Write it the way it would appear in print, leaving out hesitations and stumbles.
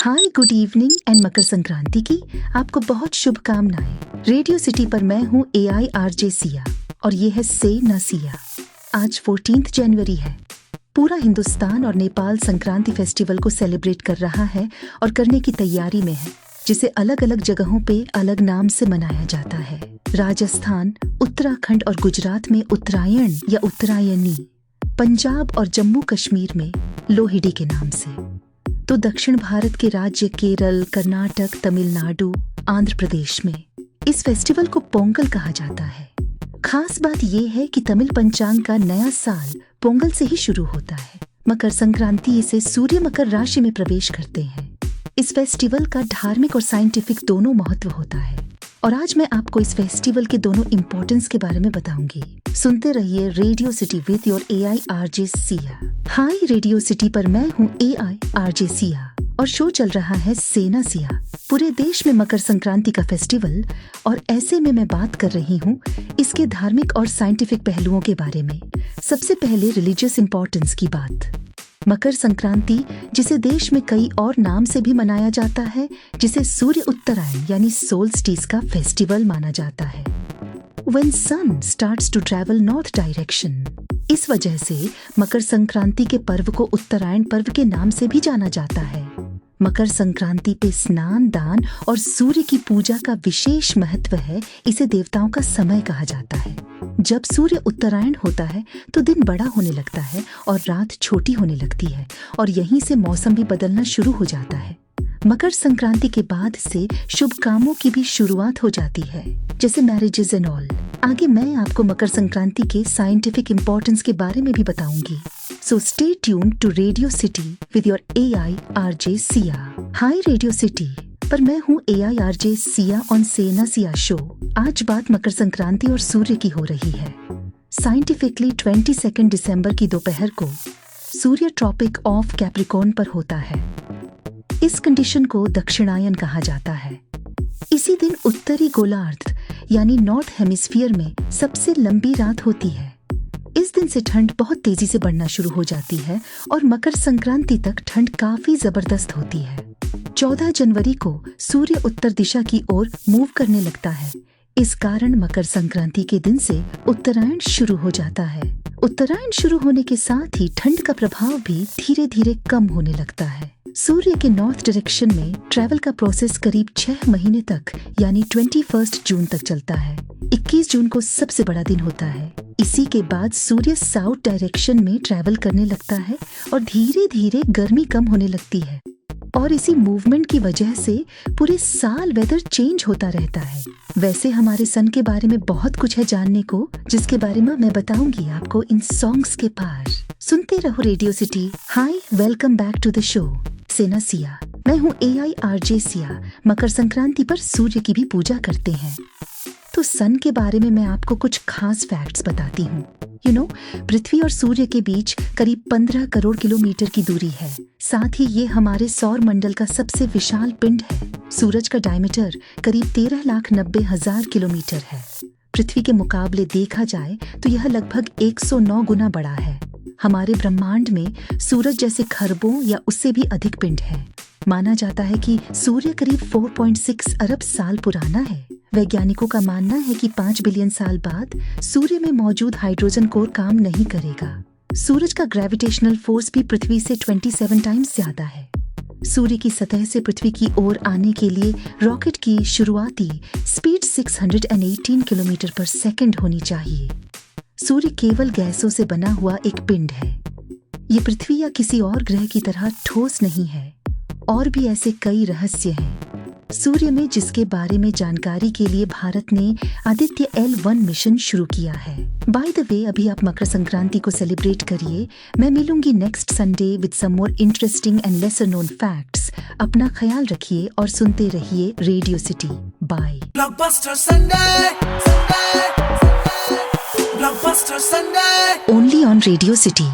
Hi good evening and Makar Sankranti की आपको बहुत शुभकामनाएं। रेडियो सिटी पर मैं हूँ AI RJ सिया और ये है से न सिया। आज 14 जनवरी है। पूरा हिंदुस्तान और नेपाल संक्रांति फेस्टिवल को सेलिब्रेट कर रहा है और करने की तैयारी में है, जिसे अलग अलग जगहों पे अलग नाम से मनाया जाता है। राजस्थान, उत्तराखंड और गुजरात में उत्तरायण या उत्तरायणी, पंजाब और जम्मू कश्मीर में लोहिड़ी के नाम से, तो दक्षिण भारत के राज्य केरल, कर्नाटक, तमिलनाडु, आंध्र प्रदेश में इस फेस्टिवल को पोंगल कहा जाता है। खास बात यह है कि तमिल पंचांग का नया साल पोंगल से ही शुरू होता है। मकर संक्रांति से सूर्य मकर राशि में प्रवेश करते हैं। इस फेस्टिवल का धार्मिक और साइंटिफिक दोनों महत्व होता है और आज मैं आपको इस फेस्टिवल के दोनों इम्पोर्टेंस के बारे में बताऊंगी। सुनते रहिए radio city with your AI RJ Siya. Hi radio city पर मैं हूँ AI RJ सिया और शो चल रहा है से न सिया। पूरे देश में मकर संक्रांति का फेस्टिवल और ऐसे में मैं बात कर रही हूँ इसके धार्मिक और साइंटिफिक पहलुओं के बारे में। सबसे पहले रिलीजियस इम्पोर्टेंस की बात। मकर संक्रांति, जिसे देश में कई और नाम से भी मनाया जाता है, जिसे सूर्य उत्तरायण यानी सोल्स्टिस का फेस्टिवल माना जाता है। When sun starts to travel north direction, इस वजह से मकर संक्रांति के पर्व को उत्तरायण पर्व के नाम से भी जाना जाता है। मकर संक्रांति पे स्नान, दान और सूर्य की पूजा का विशेष महत्व है। इसे देवताओं का समय कहा जाता है। जब सूर्य उत्तरायण होता है तो दिन बड़ा होने लगता है और रात छोटी होने लगती है और यहीं से मौसम भी बदलना शुरू हो जाता है। मकर संक्रांति के बाद से शुभ कामों की भी शुरुआत हो जाती है, जैसे मैरिजेस एंड ऑल। आगे मैं आपको मकर संक्रांति के साइंटिफिक इम्पोर्टेंस के बारे में भी बताऊंगी। So stay tuned to radio city with your AI RJ Siya. Hi radio city पर मैं हूँ AI RJ सिया ऑन से न सिया शो। आज बात मकर संक्रांति और सूर्य की हो रही है। साइंटिफिकली 22 दिसंबर की दोपहर को सूर्य ट्रॉपिक ऑफ कैप्रिकॉर्न पर होता है। इस कंडीशन को दक्षिणायन कहा जाता है। इसी दिन उत्तरी गोलार्ध यानी नॉर्थ हेमिस्फीयर में सबसे लंबी रात होती है। इस दिन से ठंड बहुत तेजी से बढ़ना शुरू हो जाती है और मकर संक्रांति तक ठंड काफी जबरदस्त होती है। 14 जनवरी को सूर्य उत्तर दिशा की ओर मूव करने लगता है। इस कारण मकर संक्रांति के दिन से उत्तरायण शुरू हो जाता है। उत्तरायण शुरू होने के साथ ही ठंड का प्रभाव भी धीरे धीरे कम होने लगता है। सूर्य के नॉर्थ डायरेक्शन में ट्रैवल का प्रोसेस करीब 6 महीने तक यानी 21 जून तक चलता है। 21 जून को सबसे बड़ा दिन होता है। इसी के बाद सूर्य साउथ डायरेक्शन में ट्रैवल करने लगता है और धीरे धीरे गर्मी कम होने लगती है और इसी मूवमेंट की वजह से पूरे साल वेदर चेंज होता रहता है। वैसे हमारे सन के बारे में बहुत कुछ है जानने को, जिसके बारे में मैं बताऊंगी आपको इन सॉन्ग्स के पार। सुनते रहो radio city. Hi, welcome back to the show से न सिया। मैं हूँ AI RJ सिया। मकर संक्रांति पर सूर्य की भी पूजा करते हैं। तो सन के बारे में मैं आपको कुछ खास फैक्ट्स बताती हूँ। पृथ्वी और सूर्य के बीच करीब 15 करोड़ किलोमीटर की दूरी है। साथ ही ये हमारे सौर मंडल का सबसे विशाल पिंड है। सूरज का डायमीटर करीब 13,90,000 किलोमीटर है। पृथ्वी के मुकाबले देखा जाए तो यह लगभग 109 गुना बड़ा है। हमारे ब्रह्मांड में सूरज जैसे खरबों या उससे भी अधिक पिंड है। माना जाता है कि सूर्य करीब 4.6 अरब साल पुराना है। वैज्ञानिकों का मानना है कि 5 बिलियन साल बाद सूर्य में मौजूद हाइड्रोजन कोर काम नहीं करेगा। सूरज का ग्रेविटेशनल फोर्स भी पृथ्वी से 27 टाइम्स ज्यादा है। सूर्य की सतह से पृथ्वी की ओर आने के लिए रॉकेट की शुरुआती स्पीड 618 किलोमीटर पर सेकंड होनी चाहिए। सूर्य केवल गैसों से बना हुआ एक पिंड है। ये पृथ्वी या किसी और ग्रह की तरह ठोस नहीं है। और भी ऐसे कई रहस्य हैं सूर्य में, जिसके बारे में जानकारी के लिए भारत ने आदित्य L1 मिशन शुरू किया है। बाय द वे, अभी आप मकर संक्रांति को सेलिब्रेट करिए। मैं मिलूंगी next Sunday with some more interesting and lesser known facts. अपना ख्याल रखिए और सुनते रहिए radio city. Bye. Only on radio city.